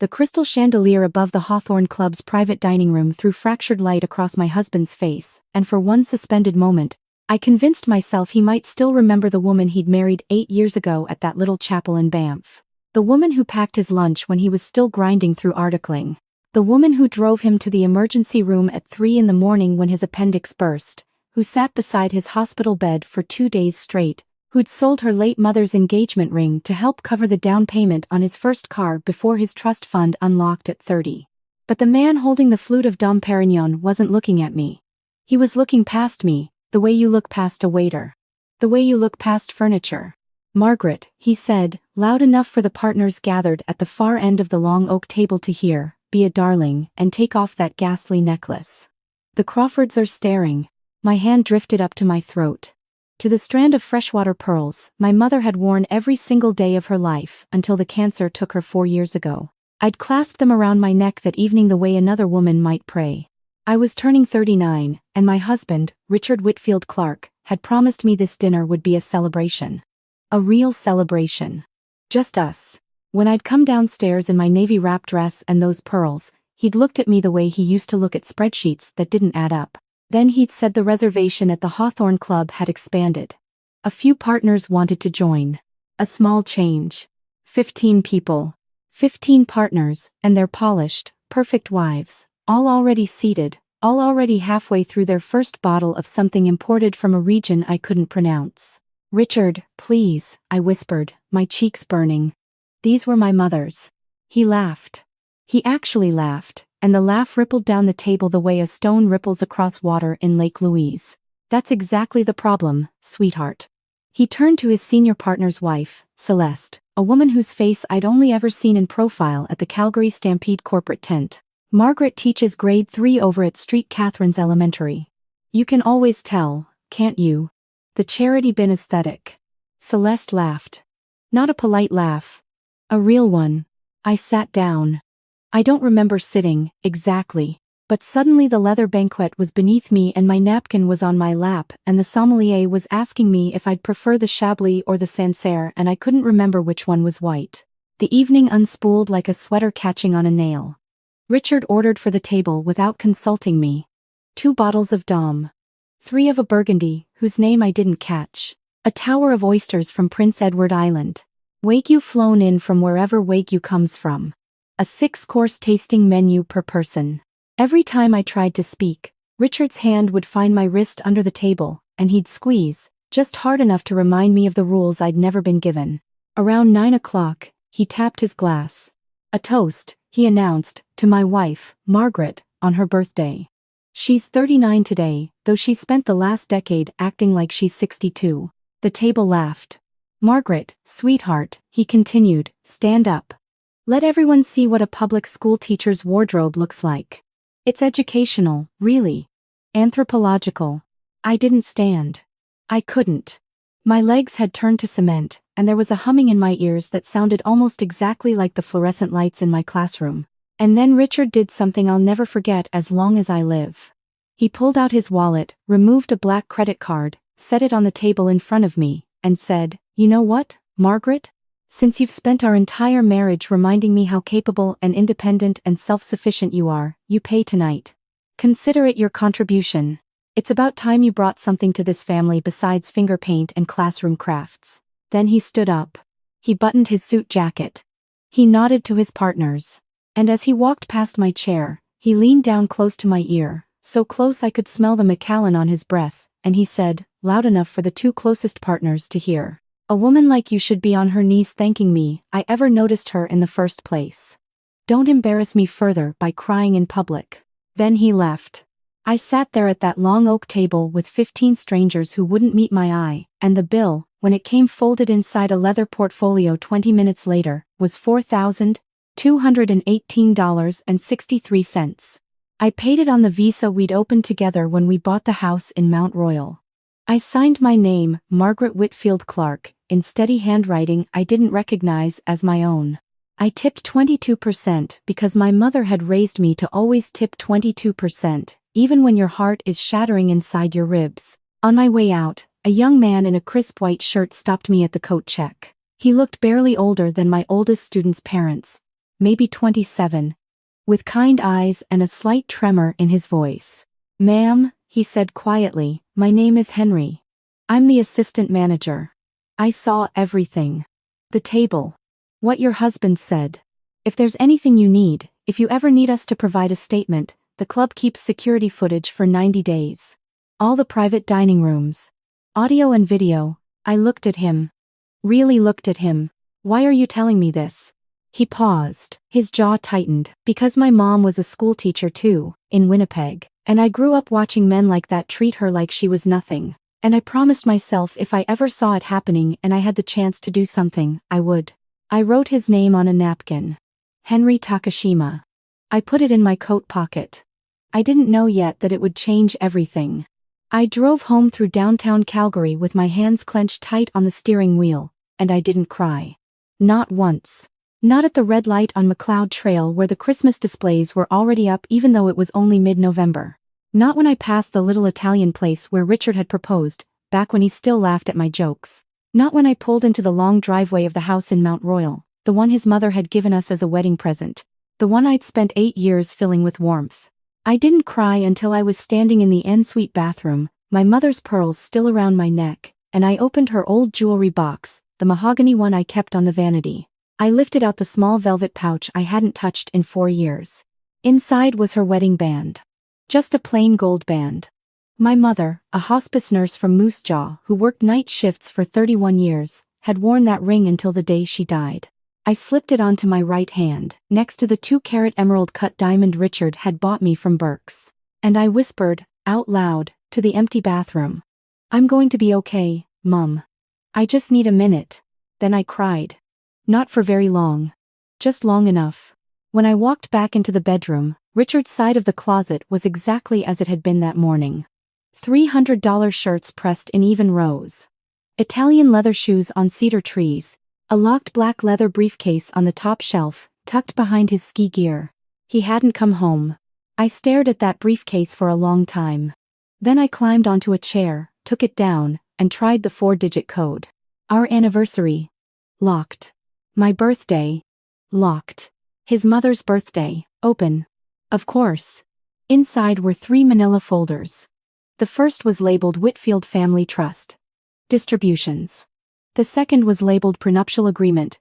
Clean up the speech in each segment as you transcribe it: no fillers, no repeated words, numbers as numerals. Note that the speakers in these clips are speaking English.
The crystal chandelier above the Hawthorne Club's private dining room threw fractured light across my husband's face, and for one suspended moment, I convinced myself he might still remember the woman he'd married 8 years ago at that little chapel in Banff. The woman who packed his lunch when he was still grinding through articling. The woman who drove him to the emergency room at 3 in the morning when his appendix burst, who sat beside his hospital bed for 2 days straight, who'd sold her late mother's engagement ring to help cover the down payment on his first car before his trust fund unlocked at 30. But the man holding the flute of Dom Perignon wasn't looking at me. He was looking past me, the way you look past a waiter. The way you look past furniture. "Margaret," he said, loud enough for the partners gathered at the far end of the long oak table to hear, "be a darling and take off that ghastly necklace. The Crawfords are staring." My hand drifted up to my throat. To the strand of freshwater pearls my mother had worn every single day of her life until the cancer took her 4 years ago. I'd clasped them around my neck that evening the way another woman might pray. I was turning 39, and my husband, Richard Whitfield Clark, had promised me this dinner would be a celebration. A real celebration. Just us. When I'd come downstairs in my navy wrap dress and those pearls, he'd looked at me the way he used to look at spreadsheets that didn't add up. Then he'd said the reservation at the Hawthorne Club had expanded. A few partners wanted to join. A small change. 15 people. 15 partners, and their polished, perfect wives, all already seated, all already halfway through their first bottle of something imported from a region I couldn't pronounce. "Richard, please," I whispered, my cheeks burning. These were my mother's. He laughed. He actually laughed, and the laugh rippled down the table the way a stone ripples across water in Lake Louise. "That's exactly the problem, sweetheart." He turned to his senior partner's wife, Celeste, a woman whose face I'd only ever seen in profile at the Calgary Stampede corporate tent. "Margaret teaches grade 3 over at St. Catherine's Elementary. You can always tell, can't you? The charity bin aesthetic." Celeste laughed. Not a polite laugh. A real one. I sat down. I don't remember sitting, exactly, but suddenly the leather banquet was beneath me and my napkin was on my lap and the sommelier was asking me if I'd prefer the Chablis or the Sancerre and I couldn't remember which one was white. The evening unspooled like a sweater catching on a nail. Richard ordered for the table without consulting me. 2 bottles of Dom. 3 of a Burgundy, whose name I didn't catch. A tower of oysters from Prince Edward Island. Wagyu flown in from wherever Wagyu comes from. A 6-course tasting menu per person. Every time I tried to speak, Richard's hand would find my wrist under the table, and he'd squeeze, just hard enough to remind me of the rules I'd never been given. Around 9 o'clock, he tapped his glass. "A toast," he announced, "to my wife, Margaret, on her birthday. She's 39 today, though she's spent the last decade acting like she's 62. The table laughed. "Margaret, sweetheart," he continued, "stand up. Let everyone see what a public school teacher's wardrobe looks like. It's educational, really. Anthropological." I didn't stand. I couldn't. My legs had turned to cement, and there was a humming in my ears that sounded almost exactly like the fluorescent lights in my classroom. And then Richard did something I'll never forget as long as I live. He pulled out his wallet, removed a black credit card, set it on the table in front of me, and said, "You know what, Margaret? Since you've spent our entire marriage reminding me how capable and independent and self-sufficient you are, you pay tonight. Consider it your contribution. It's about time you brought something to this family besides finger paint and classroom crafts." Then he stood up. He buttoned his suit jacket. He nodded to his partners. And as he walked past my chair, he leaned down close to my ear, so close I could smell the Macallan on his breath, and he said, loud enough for the 2 closest partners to hear, "A woman like you should be on her knees thanking me I ever noticed her in the first place. Don't embarrass me further by crying in public." Then he left. I sat there at that long oak table with 15 strangers who wouldn't meet my eye, and the bill, when it came folded inside a leather portfolio 20 minutes later, was $4,218.63. I paid it on the Visa we'd opened together when we bought the house in Mount Royal. I signed my name, Margaret Whitfield Clark, in steady handwriting I didn't recognize as my own. I tipped 22% because my mother had raised me to always tip 22%, even when your heart is shattering inside your ribs. On my way out, a young man in a crisp white shirt stopped me at the coat check. He looked barely older than my oldest student's parents. maybe 27, with kind eyes and a slight tremor in his voice. "Ma'am," he said quietly, "my name is Henry. I'm the assistant manager. I saw everything. The table. What your husband said. If there's anything you need, if you ever need us to provide a statement, the club keeps security footage for 90 days. All the private dining rooms. Audio and video." I looked at him. Really looked at him. "Why are you telling me this?" He paused, his jaw tightened. "Because my mom was a schoolteacher too, in Winnipeg, and I grew up watching men like that treat her like she was nothing. And I promised myself if I ever saw it happening and I had the chance to do something, I would." I wrote his name on a napkin. Henry Takashima. I put it in my coat pocket. I didn't know yet that it would change everything. I drove home through downtown Calgary with my hands clenched tight on the steering wheel, and I didn't cry. Not once. Not at the red light on McLeod Trail where the Christmas displays were already up even though it was only mid-November. Not when I passed the little Italian place where Richard had proposed, back when he still laughed at my jokes. Not when I pulled into the long driveway of the house in Mount Royal, the one his mother had given us as a wedding present. The one I'd spent 8 years filling with warmth. I didn't cry until I was standing in the ensuite bathroom, my mother's pearls still around my neck, and I opened her old jewelry box, the mahogany one I kept on the vanity. I lifted out the small velvet pouch I hadn't touched in 4 years. Inside was her wedding band. Just a plain gold band. My mother, a hospice nurse from Moose Jaw who worked night shifts for 31 years, had worn that ring until the day she died. I slipped it onto my right hand, next to the 2-carat emerald-cut diamond Richard had bought me from Burke's. And I whispered, out loud, to the empty bathroom. "I'm going to be okay, Mum. I just need a minute." Then I cried. Not for very long. Just long enough. When I walked back into the bedroom, Richard's side of the closet was exactly as it had been that morning. $300 shirts pressed in even rows. Italian leather shoes on cedar trees. A locked black leather briefcase on the top shelf, tucked behind his ski gear. He hadn't come home. I stared at that briefcase for a long time. Then I climbed onto a chair, took it down, and tried the 4-digit code. Our anniversary. Locked. My birthday. Locked. His mother's birthday. Open. Of course. Inside were 3 manila folders. The first was labeled Whitfield Family Trust. Distributions. The second was labeled Prenuptial Agreement.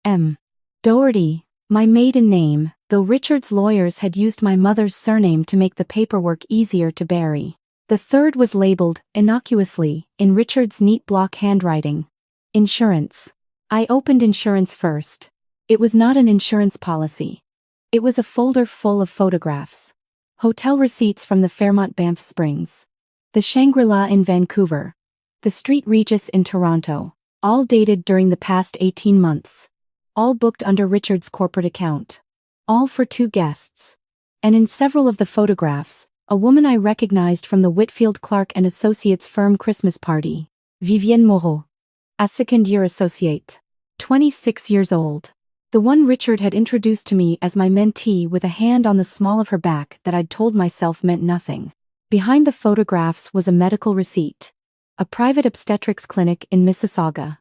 M. Doherty, my maiden name, though Richard's lawyers had used my mother's surname to make the paperwork easier to bury. The third was labeled, innocuously, in Richard's neat block handwriting. Insurance. I opened insurance first. It was not an insurance policy. It was a folder full of photographs. Hotel receipts from the Fairmont Banff Springs. The Shangri-La in Vancouver. The Street Regis in Toronto. All dated during the past 18 months. All booked under Richard's corporate account. All for 2 guests. And in several of the photographs, a woman I recognized from the Whitfield Clark and Associates firm Christmas party. Vivienne Moreau. A second-year associate. 26 years old. The one Richard had introduced to me as my mentee with a hand on the small of her back that I'd told myself meant nothing. Behind the photographs was a medical receipt. A private obstetrics clinic in Mississauga.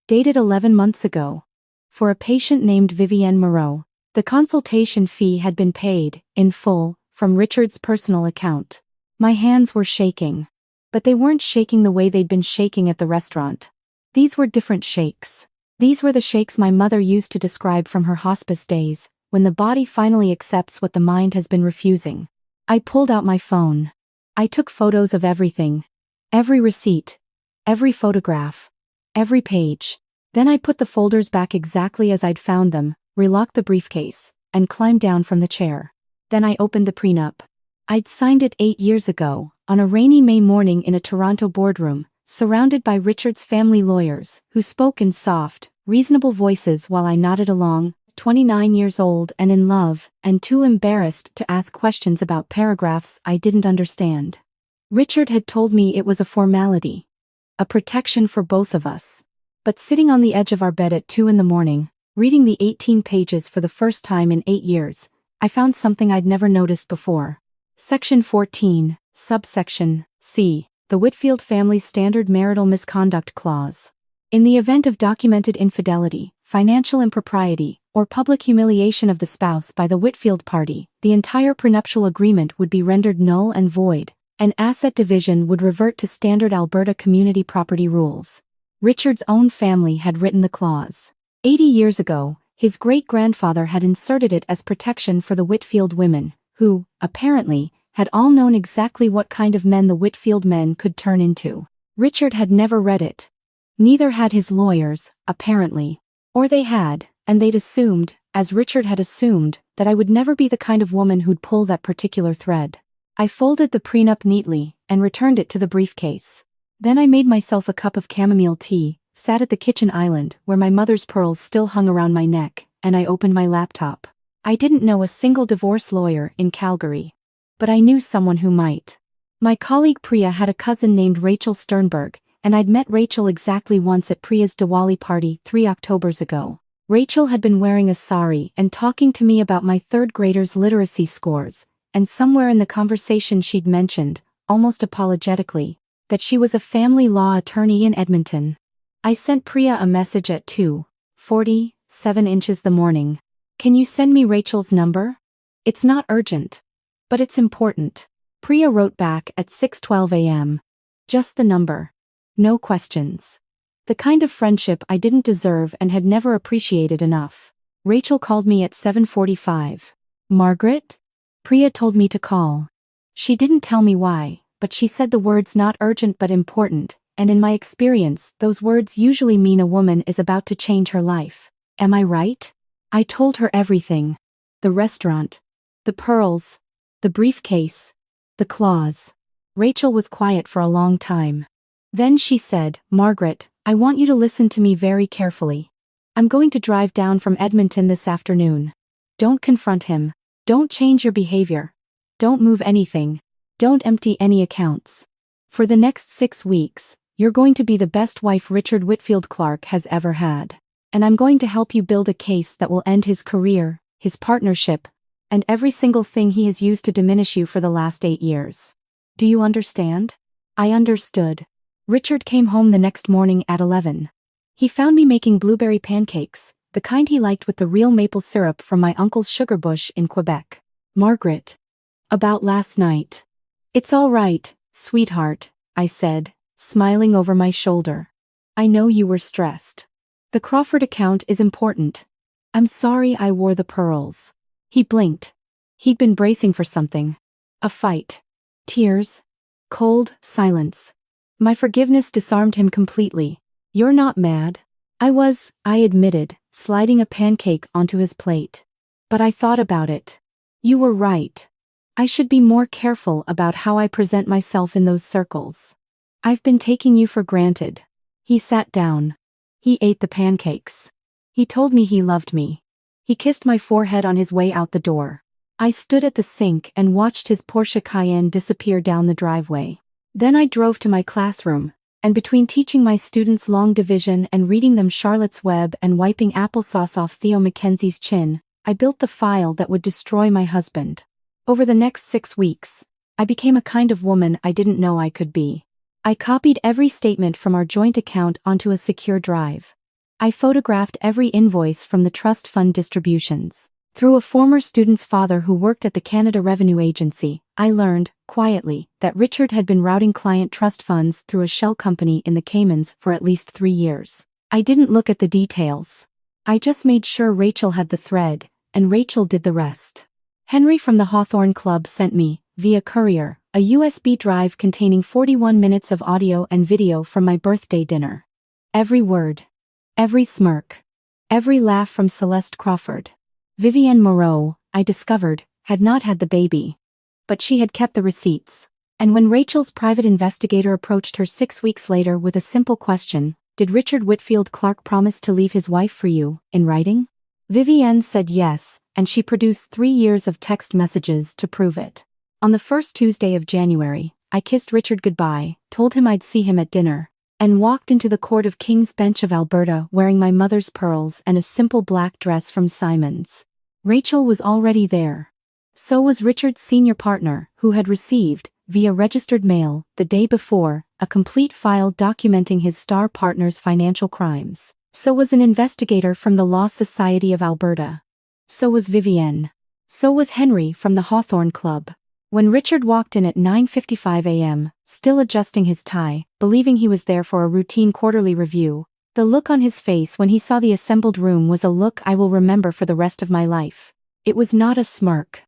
Dated 11 months ago. For a patient named Vivienne Moreau. The consultation fee had been paid, in full, from Richard's personal account. My hands were shaking. But they weren't shaking the way they'd been shaking at the restaurant. These were different shakes. These were the shakes my mother used to describe from her hospice days, when the body finally accepts what the mind has been refusing. I pulled out my phone. I took photos of everything. Every receipt. Every photograph. Every page. Then I put the folders back exactly as I'd found them, relocked the briefcase, and climbed down from the chair. Then I opened the prenup. I'd signed it 8 years ago, on a rainy May morning in a Toronto boardroom, surrounded by Richard's family lawyers, who spoke in soft, reasonable voices while I nodded along, 29 years old and in love, and too embarrassed to ask questions about paragraphs I didn't understand. Richard had told me it was a formality. A protection for both of us. But sitting on the edge of our bed at 2 in the morning, reading the 18 pages for the first time in 8 years, I found something I'd never noticed before. Section 14, subsection C, the Whitfield Family's Standard Marital Misconduct Clause. In the event of documented infidelity, financial impropriety, or public humiliation of the spouse by the Whitfield party, the entire prenuptial agreement would be rendered null and void, and asset division would revert to standard Alberta community property rules. Richard's own family had written the clause. 80 years ago, his great-grandfather had inserted it as protection for the Whitfield women, who, apparently, had all known exactly what kind of men the Whitfield men could turn into. Richard had never read it. Neither had his lawyers, apparently. Or they had, and they'd assumed, as Richard had assumed, that I would never be the kind of woman who'd pull that particular thread. I folded the prenup neatly and returned it to the briefcase. Then I made myself a cup of chamomile tea, sat at the kitchen island where my mother's pearls still hung around my neck, and I opened my laptop. I didn't know a single divorce lawyer in Calgary. But I knew someone who might. My colleague Priya had a cousin named Rachel Sternberg, and I'd met Rachel exactly once at Priya's Diwali party 3 Octobers ago. Rachel had been wearing a sari and talking to me about my third grader's literacy scores, and somewhere in the conversation she'd mentioned, almost apologetically, that she was a family law attorney in Edmonton. I sent Priya a message at 2:47 the morning. Can you send me Rachel's number? It's not urgent. But it's important. Priya wrote back at 6:12 a.m. Just the number. No questions. The kind of friendship I didn't deserve and had never appreciated enough. Rachel called me at 7:45. Margaret? Priya told me to call. She didn't tell me why, but she said the words not urgent but important, and in my experience, those words usually mean a woman is about to change her life. Am I right? I told her everything. The restaurant. The pearls. The briefcase. The clause. Rachel was quiet for a long time. Then she said, Margaret, I want you to listen to me very carefully. I'm going to drive down from Edmonton this afternoon. Don't confront him. Don't change your behavior. Don't move anything. Don't empty any accounts. For the next 6 weeks, you're going to be the best wife Richard Whitfield Clark has ever had. And I'm going to help you build a case that will end his career, his partnership, and every single thing he has used to diminish you for the last 8 years. Do you understand? I understood. Richard came home the next morning at 11. He found me making blueberry pancakes, the kind he liked with the real maple syrup from my uncle's sugar bush in Quebec. Margaret. About last night. It's all right, sweetheart, I said, smiling over my shoulder. I know you were stressed. The Crawford account is important. I'm sorry I wore the pearls. He blinked. He'd been bracing for something. A fight. Tears. Cold silence. My forgiveness disarmed him completely. You're not mad. I admitted, sliding a pancake onto his plate. But I thought about it. You were right. I should be more careful about how I present myself in those circles. I've been taking you for granted. He sat down. He ate the pancakes. He told me he loved me. He kissed my forehead on his way out the door. I stood at the sink and watched his Porsche Cayenne disappear down the driveway. Then I drove to my classroom, and between teaching my students long division and reading them Charlotte's Web and wiping applesauce off Theo Mackenzie's chin, I built the file that would destroy my husband. Over the next 6 weeks, I became a kind of woman I didn't know I could be. I copied every statement from our joint account onto a secure drive. I photographed every invoice from the trust fund distributions. Through a former student's father who worked at the Canada Revenue Agency, I learned, quietly, that Richard had been routing client trust funds through a shell company in the Caymans for at least 3 years. I didn't look at the details. I just made sure Rachel had the thread, and Rachel did the rest. Henry from the Hawthorne Club sent me, via courier, a USB drive containing 41 minutes of audio and video from my birthday dinner. Every word. Every smirk. Every laugh from Celeste Crawford. Vivienne Moreau, I discovered, had not had the baby. But she had kept the receipts. And when Rachel's private investigator approached her 6 weeks later with a simple question, did Richard Whitfield Clark promise to leave his wife for you, in writing? Vivienne said yes, and she produced 3 years of text messages to prove it. On the first Tuesday of January, I kissed Richard goodbye, told him I'd see him at dinner, and walked into the Court of King's Bench of Alberta wearing my mother's pearls and a simple black dress from Simon's. Rachel was already there. So was Richard's senior partner, who had received, via registered mail, the day before, a complete file documenting his star partner's financial crimes. So was an investigator from the Law Society of Alberta. So was Vivienne. So was Henry from the Hawthorne Club. When Richard walked in at 9:55 a.m., still adjusting his tie, believing he was there for a routine quarterly review, the look on his face when he saw the assembled room was a look I will remember for the rest of my life. It was not a smirk.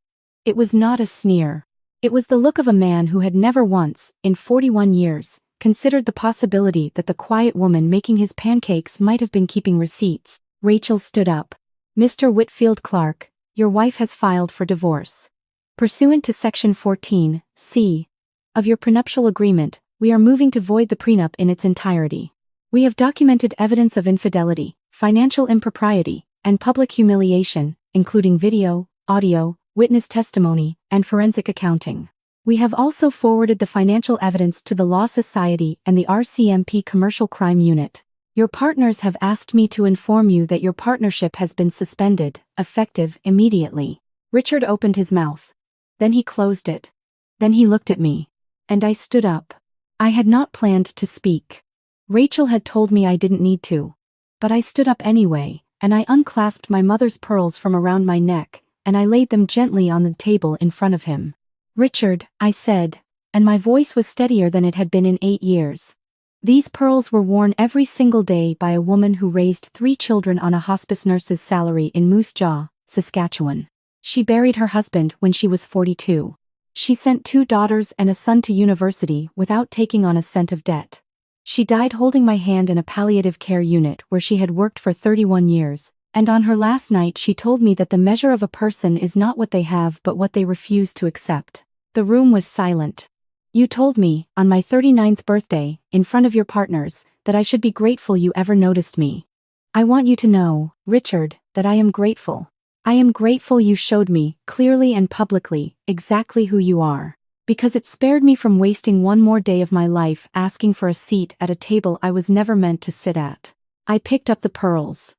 It was not a sneer. It was the look of a man who had never once, in 41 years, considered the possibility that the quiet woman making his pancakes might have been keeping receipts. Rachel stood up. "Mr. Whitfield Clark, your wife has filed for divorce. Pursuant to Section 14(c) of your prenuptial agreement, we are moving to void the prenup in its entirety. We have documented evidence of infidelity, financial impropriety, and public humiliation, including video, audio, witness testimony, and forensic accounting. We have also forwarded the financial evidence to the Law Society and the RCMP Commercial Crime Unit. Your partners have asked me to inform you that your partnership has been suspended, effective immediately." Richard opened his mouth. Then he closed it. Then he looked at me. And I stood up. I had not planned to speak. Rachel had told me I didn't need to. But I stood up anyway, and I unclasped my mother's pearls from around my neck, and I laid them gently on the table in front of him. "Richard," I said, and my voice was steadier than it had been in 8 years. "These pearls were worn every single day by a woman who raised 3 children on a hospice nurse's salary in Moose Jaw, Saskatchewan. She buried her husband when she was 42. She sent 2 daughters and a son to university without taking on a cent of debt. She died holding my hand in a palliative care unit where she had worked for 31 years, and on her last night she told me that the measure of a person is not what they have but what they refuse to accept." The room was silent. "You told me, on my 39th birthday, in front of your partners, that I should be grateful you ever noticed me. I want you to know, Richard, that I am grateful. I am grateful you showed me, clearly and publicly, exactly who you are. Because it spared me from wasting one more day of my life asking for a seat at a table I was never meant to sit at." I picked up the pearls.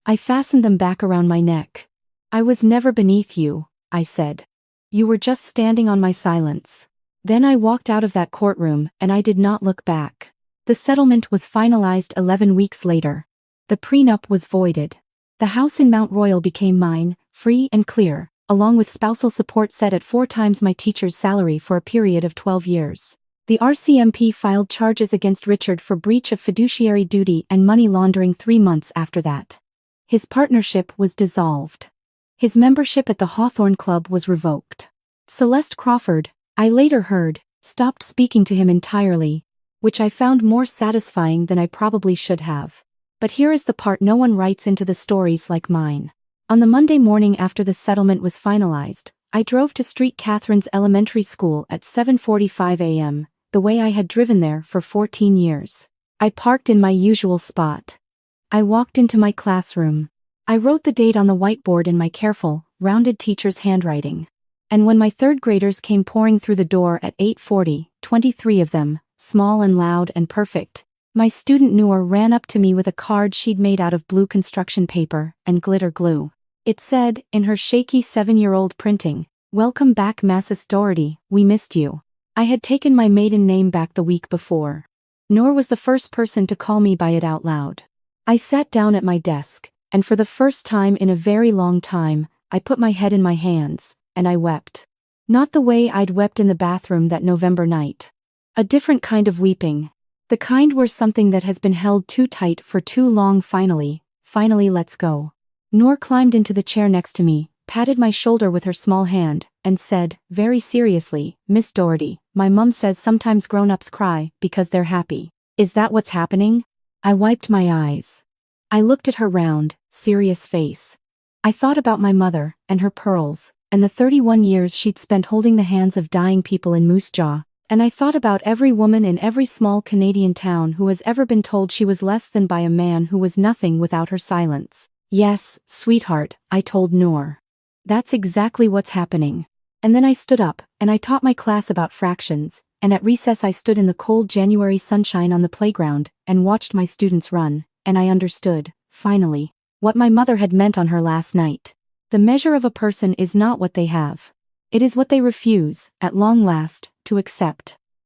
I fastened them back around my neck. "I was never beneath you," I said. "You were just standing on my silence." Then I walked out of that courtroom and I did not look back. The settlement was finalized 11 weeks later. The prenup was voided. The house in Mount Royal became mine, free and clear, along with spousal support set at 4 times my teacher's salary for a period of 12 years. The RCMP filed charges against Richard for breach of fiduciary duty and money laundering 3 months after that. His partnership was dissolved. His membership at the Hawthorne Club was revoked. Celeste Crawford, I later heard, stopped speaking to him entirely, which I found more satisfying than I probably should have. But here is the part no one writes into the stories like mine. On the Monday morning after the settlement was finalized, I drove to St. Catherine's Elementary School at 7:45 a.m., the way I had driven there for 14 years. I parked in my usual spot. I walked into my classroom. I wrote the date on the whiteboard in my careful, rounded teacher's handwriting. And when my 3rd graders came pouring through the door at 8:40, 23 of them, small and loud and perfect, my student Noor ran up to me with a card she'd made out of blue construction paper and glitter glue. It said, in her shaky 7-year-old printing, "Welcome back Mrs. Doherty, we missed you." I had taken my maiden name back the week before. Noor was the first person to call me by it out loud. I sat down at my desk, and for the first time in a very long time, I put my head in my hands, and I wept. Not the way I'd wept in the bathroom that November night. A different kind of weeping. The kind where something that has been held too tight for too long finally lets go. Noor climbed into the chair next to me, patted my shoulder with her small hand, and said, very seriously, "Miss Doherty, my mum says sometimes grown-ups cry because they're happy. Is that what's happening?" I wiped my eyes. I looked at her round, serious face. I thought about my mother, and her pearls, and the 31 years she'd spent holding the hands of dying people in Moose Jaw. And I thought about every woman in every small Canadian town who has ever been told she was less than by a man who was nothing without her silence. "Yes, sweetheart," I told Noor. "That's exactly what's happening." And then I stood up, and I taught my class about fractions, and at recess I stood in the cold January sunshine on the playground, and watched my students run, and I understood, finally, what my mother had meant on her last night. The measure of a person is not what they have. It is what they refuse, at long last, to accept.